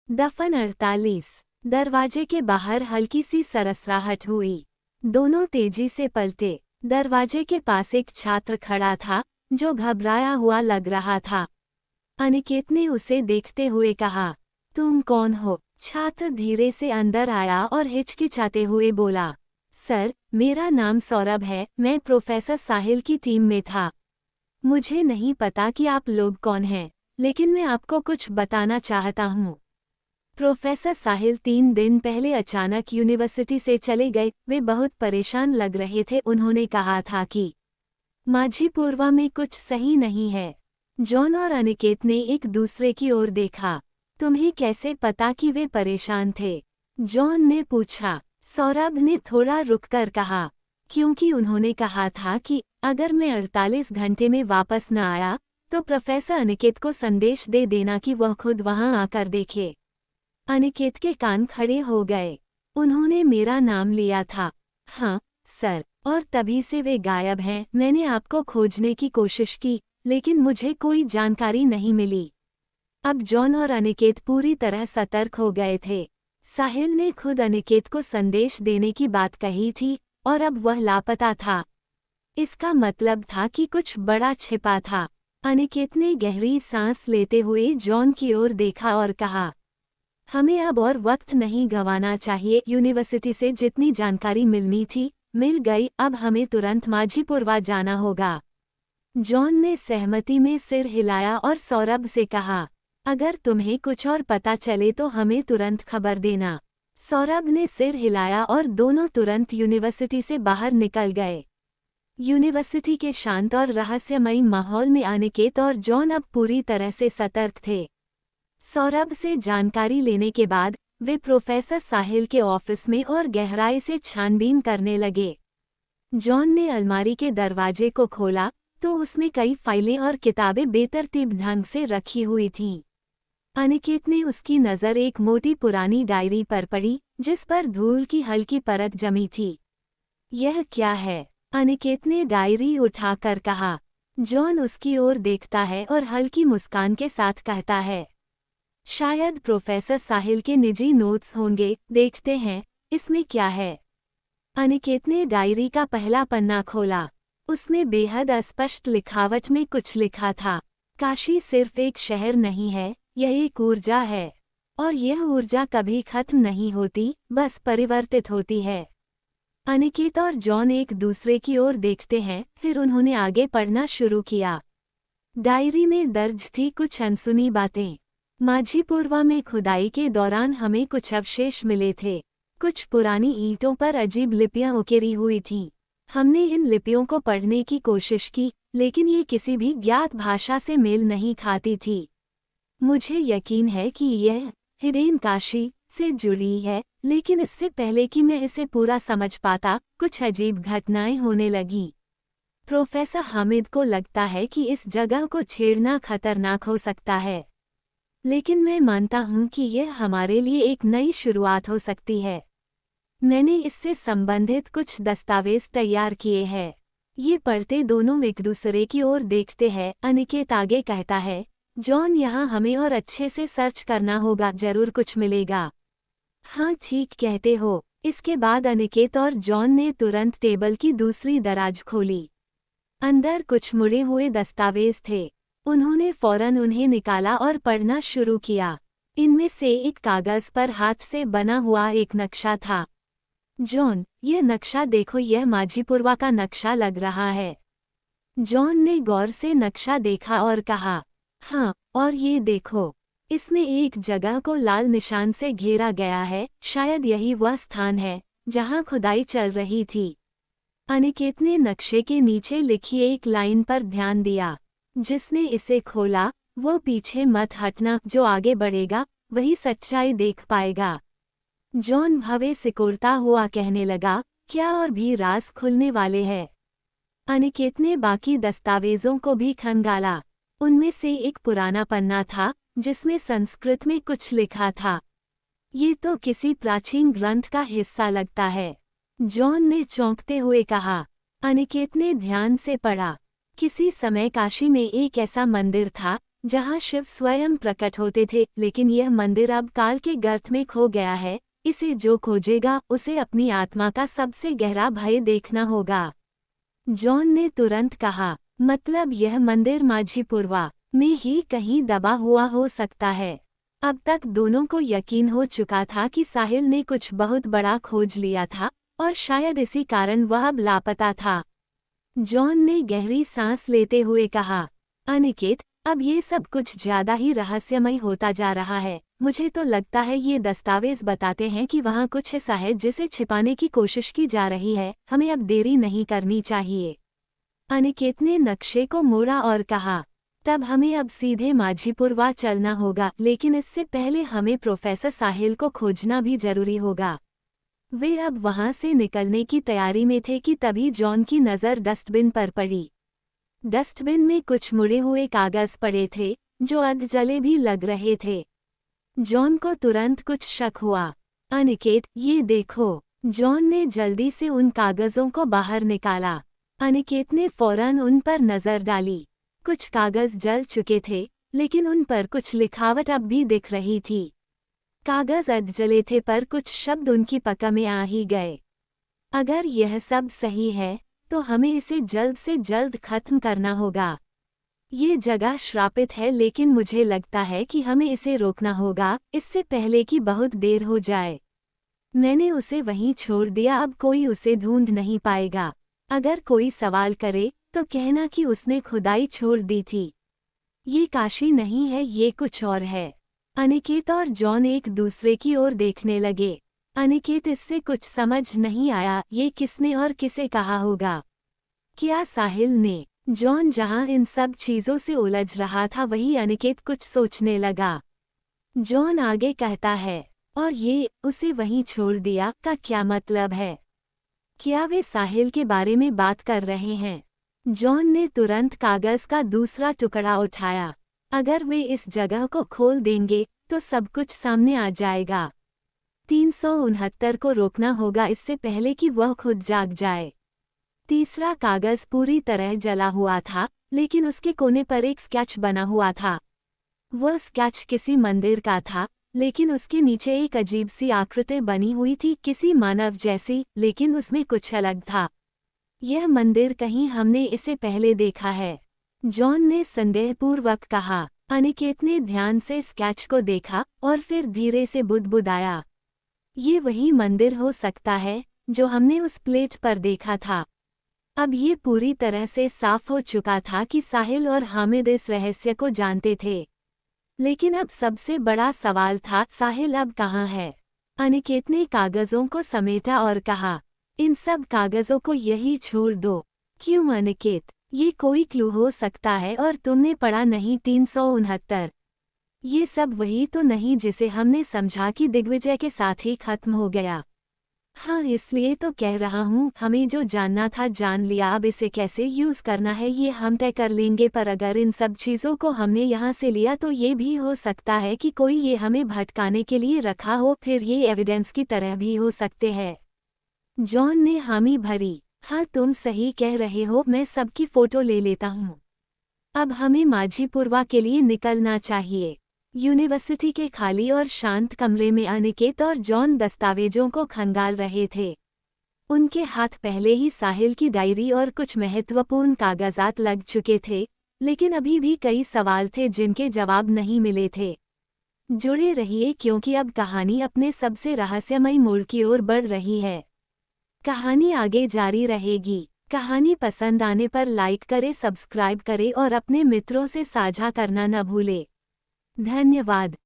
दफन 48। दरवाजे के बाहर हल्की सी सरसराहट हुई। दोनों तेजी से पलटे। दरवाजे के पास एक छात्र खड़ा था जो घबराया हुआ लग रहा था। अनिकेत ने उसे देखते हुए कहा, तुम कौन हो? छात्र धीरे से अंदर आया और हिचकिचाते हुए बोला, सर, मेरा नाम सौरभ है, मैं प्रोफेसर साहिल की टीम में था। मुझे नहीं पता कि आप लोग कौन हैं, लेकिन मैं आपको कुछ बताना चाहता हूँ। प्रोफेसर साहिल 3 दिन पहले अचानक यूनिवर्सिटी से चले गए। वे बहुत परेशान लग रहे थे। उन्होंने कहा था कि माझीपुरवा में कुछ सही नहीं है। जॉन और अनिकेत ने एक दूसरे की ओर देखा। तुम्हें कैसे पता कि वे परेशान थे? जॉन ने पूछा। सौरभ ने थोड़ा रुककर कहा, क्योंकि उन्होंने कहा था कि अगर मैं 48 घंटे में वापस न आया तो प्रोफेसर अनिकेत को संदेश दे देना कि वह खुद वहां आकर देखे। अनिकेत के कान खड़े हो गए। उन्होंने मेरा नाम लिया था। हाँ सर, और तभी से वे गायब हैं। मैंने आपको खोजने की कोशिश की, लेकिन मुझे कोई जानकारी नहीं मिली। अब जॉन और अनिकेत पूरी तरह सतर्क हो गए थे। साहिल ने खुद अनिकेत को संदेश देने की बात कही थी और अब वह लापता था। इसका मतलब था कि कुछ बड़ा छिपा था। अनिकेत ने गहरी सांस लेते हुए जॉन की ओर देखा और कहा, हमें अब और वक्त नहीं गंवाना चाहिए। यूनिवर्सिटी से जितनी जानकारी मिलनी थी मिल गई। अब हमें तुरंत माझीपुरवा जाना होगा। जॉन ने सहमति में सिर हिलाया और सौरभ से कहा, अगर तुम्हें कुछ और पता चले तो हमें तुरंत खबर देना। सौरभ ने सिर हिलाया और दोनों तुरंत यूनिवर्सिटी से बाहर निकल गए। यूनिवर्सिटी के शांत और रहस्यमयी माहौल में अनिकेत और जॉन अब पूरी तरह से सतर्क थे। सौरभ से जानकारी लेने के बाद वे प्रोफेसर साहिल के ऑफिस में और गहराई से छानबीन करने लगे। जॉन ने अलमारी के दरवाजे को खोला तो उसमें कई फाइलें और किताबें बेतरतीब ढंग से रखी हुई थीं। अनिकेत ने उसकी नज़र एक मोटी पुरानी डायरी पर पड़ी जिस पर धूल की हल्की परत जमी थी। यह क्या है? अनिकेत ने डायरी उठाकर कहा। जॉन उसकी ओर देखता है और हल्की मुस्कान के साथ कहता है, शायद प्रोफेसर साहिल के निजी नोट्स होंगे, देखते हैं इसमें क्या है। अनिकेत ने डायरी का पहला पन्ना खोला। उसमें बेहद अस्पष्ट लिखावट में कुछ लिखा था, काशी सिर्फ एक शहर नहीं है, यह एक ऊर्जा है, और यह ऊर्जा कभी खत्म नहीं होती, बस परिवर्तित होती है। अनिकेत और जॉन एक दूसरे की ओर देखते हैं, फिर उन्होंने आगे पढ़ना शुरू किया। डायरी में दर्ज थी कुछ अनसुनी बातें। माझीपुरवा में खुदाई के दौरान हमें कुछ अवशेष मिले थे। कुछ पुरानी ईंटों पर अजीब लिपियां उकेरी हुई थीं। हमने इन लिपियों को पढ़ने की कोशिश की, लेकिन ये किसी भी ज्ञात भाषा से मेल नहीं खाती थी। मुझे यकीन है कि यह हिरेन काशी से जुड़ी है, लेकिन इससे पहले कि मैं इसे पूरा समझ पाता, कुछ अजीब घटनाएं होने लगीं। प्रोफेसर हामिद को लगता है कि इस जगह को छेड़ना खतरनाक हो सकता है, लेकिन मैं मानता हूं कि यह हमारे लिए एक नई शुरुआत हो सकती है। मैंने इससे संबंधित कुछ दस्तावेज तैयार किए हैं। ये पढ़ते दोनों एक दूसरे की ओर देखते हैं। अनिकेत आगे कहता है, जॉन, यहाँ हमें और अच्छे से सर्च करना होगा, जरूर कुछ मिलेगा। हाँ ठीक कहते हो। इसके बाद अनिकेत और जॉन ने तुरंत टेबल की दूसरी दराज खोली। अंदर कुछ मुड़े हुए दस्तावेज थे। उन्होंने फौरन उन्हें निकाला और पढ़ना शुरू किया। इनमें से एक कागज पर हाथ से बना हुआ एक नक्शा था। जॉन, यह नक्शा देखो, यह माझीपुरवा का नक्शा लग रहा है। जॉन ने गौर से नक्शा देखा और कहा, हाँ, और ये देखो, इसमें एक जगह को लाल निशान से घेरा गया है। शायद यही वह स्थान है जहां खुदाई चल रही थी। अनिकेत ने नक्शे के नीचे लिखी एक लाइन पर ध्यान दिया। जिसने इसे खोला वो पीछे मत हटना, जो आगे बढ़ेगा वही सच्चाई देख पाएगा। जॉन भवे सिकुड़ता हुआ कहने लगा, क्या और भी राज खुलने वाले हैं? अनिकेत ने बाकी दस्तावेजों को भी खंगाला। उनमें से एक पुराना पन्ना था जिसमें संस्कृत में कुछ लिखा था। ये तो किसी प्राचीन ग्रंथ का हिस्सा लगता है, जॉन ने चौंकते हुए कहा। अनिकेत ने ध्यान से पढ़ा। किसी समय काशी में एक ऐसा मंदिर था जहाँ शिव स्वयं प्रकट होते थे, लेकिन यह मंदिर अब काल के गर्त में खो गया है। इसे जो खोजेगा उसे अपनी आत्मा का सबसे गहरा भय देखना होगा। जॉन ने तुरंत कहा, मतलब यह मंदिर माझीपुरवा में ही कहीं दबा हुआ हो सकता है। अब तक दोनों को यकीन हो चुका था कि साहिल ने कुछ बहुत बड़ा खोज लिया था और शायद इसी कारण वह अब लापता था। जॉन ने गहरी सांस लेते हुए कहा, अनिकेत, अब ये सब कुछ ज्यादा ही रहस्यमय होता जा रहा है। मुझे तो लगता है ये दस्तावेज बताते हैं कि वहाँ कुछ ऐसा है जिसे छिपाने की कोशिश की जा रही है। हमें अब देरी नहीं करनी चाहिए। अनिकेत ने नक्शे को मोड़ा और कहा, तब हमें अब सीधे माझीपुरवा चलना होगा, लेकिन इससे पहले हमें प्रोफेसर साहिल को खोजना भी जरूरी होगा। वे अब वहां से निकलने की तैयारी में थे कि तभी जॉन की नज़र डस्टबिन पर पड़ी। डस्टबिन में कुछ मुड़े हुए कागज पड़े थे जो अधजले भी लग रहे थे। जॉन को तुरंत कुछ शक हुआ। अनिकेत, ये देखो। जॉन ने जल्दी से उन कागजों को बाहर निकाला। अनिकेत ने फौरन उन पर नजर डाली। कुछ कागज जल चुके थे, लेकिन उन पर कुछ लिखावट अब भी दिख रही थी। कागज अधजले थे पर कुछ शब्द उनकी पकड़ में आ ही गए। अगर यह सब सही है तो हमें इसे जल्द से जल्द खत्म करना होगा। ये जगह श्रापित है, लेकिन मुझे लगता है कि हमें इसे रोकना होगा, इससे पहले कि बहुत देर हो जाए। मैंने उसे वहीं छोड़ दिया, अब कोई उसे ढूंढ नहीं पाएगा। अगर कोई सवाल करे तो कहना कि उसने खुदाई छोड़ दी थी। ये काशी नहीं है, ये कुछ और है। अनिकेत और जॉन एक दूसरे की ओर देखने लगे। अनिकेत, इससे कुछ समझ नहीं आया, ये किसने और किसे कहा होगा? क्या साहिल ने? जॉन जहां इन सब चीजों से उलझ रहा था, वही अनिकेत कुछ सोचने लगा। जॉन आगे कहता है, और ये उसे वहीं छोड़ दिया का क्या मतलब है? क्या वे साहिल के बारे में बात कर रहे हैं? जॉन ने तुरंत कागज का दूसरा टुकड़ा उठाया। अगर वे इस जगह को खोल देंगे तो सब कुछ सामने आ जाएगा। 369 को रोकना होगा इससे पहले कि वह खुद जाग जाए। तीसरा कागज पूरी तरह जला हुआ था, लेकिन उसके कोने पर एक स्केच बना हुआ था। वह स्केच किसी मंदिर का था, लेकिन उसके नीचे एक अजीब सी आकृति बनी हुई थी, किसी मानव जैसी, लेकिन उसमें कुछ अलग था। यह मंदिर कहीं हमने इसे पहले देखा है, जॉन ने संदेहपूर्वक कहा। अनिकेत ने ध्यान से स्केच को देखा और फिर धीरे से बुदबुदाया, ये वही मंदिर हो सकता है जो हमने उस प्लेट पर देखा था। अब ये पूरी तरह से साफ हो चुका था कि साहिल और हामिद इस रहस्य को जानते थे। लेकिन अब सबसे बड़ा सवाल था, साहिल अब कहाँ है? अनिकेत ने कागजों को समेटा और कहा, इन सब कागजों को यही छोड़ दो। क्यों अनिकेत? ये कोई क्लू हो सकता है और तुमने पढ़ा नहीं? 369। ये सब वही तो नहीं जिसे हमने समझा कि दिग्विजय के साथ ही खत्म हो गया। हाँ, इसलिए तो कह रहा हूँ, हमें जो जानना था जान लिया, अब इसे कैसे यूज करना है ये हम तय कर लेंगे। पर अगर इन सब चीज़ों को हमने यहाँ से लिया तो ये भी हो सकता है कि कोई ये हमें भटकाने के लिए रखा हो, फिर ये एविडेंस की तरह भी हो सकते हैं। जॉन ने हामी भरी। हाँ, तुम सही कह रहे हो, मैं सबकी फोटो ले लेता हूँ। अब हमें माझीपुरवा के लिए निकलना चाहिए। यूनिवर्सिटी के खाली और शांत कमरे में अनिकेत और जॉन दस्तावेजों को खंगाल रहे थे। उनके हाथ पहले ही साहिल की डायरी और कुछ महत्वपूर्ण कागजात लग चुके थे, लेकिन अभी भी कई सवाल थे जिनके जवाब नहीं मिले थे। जुड़े रहिए, क्योंकि अब कहानी अपने सबसे रहस्यमय मोड़ की ओर बढ़ रही है। कहानी आगे जारी रहेगी। कहानी पसंद आने पर लाइक करें, सब्सक्राइब करें और अपने मित्रों से साझा करना न भूलें। धन्यवाद।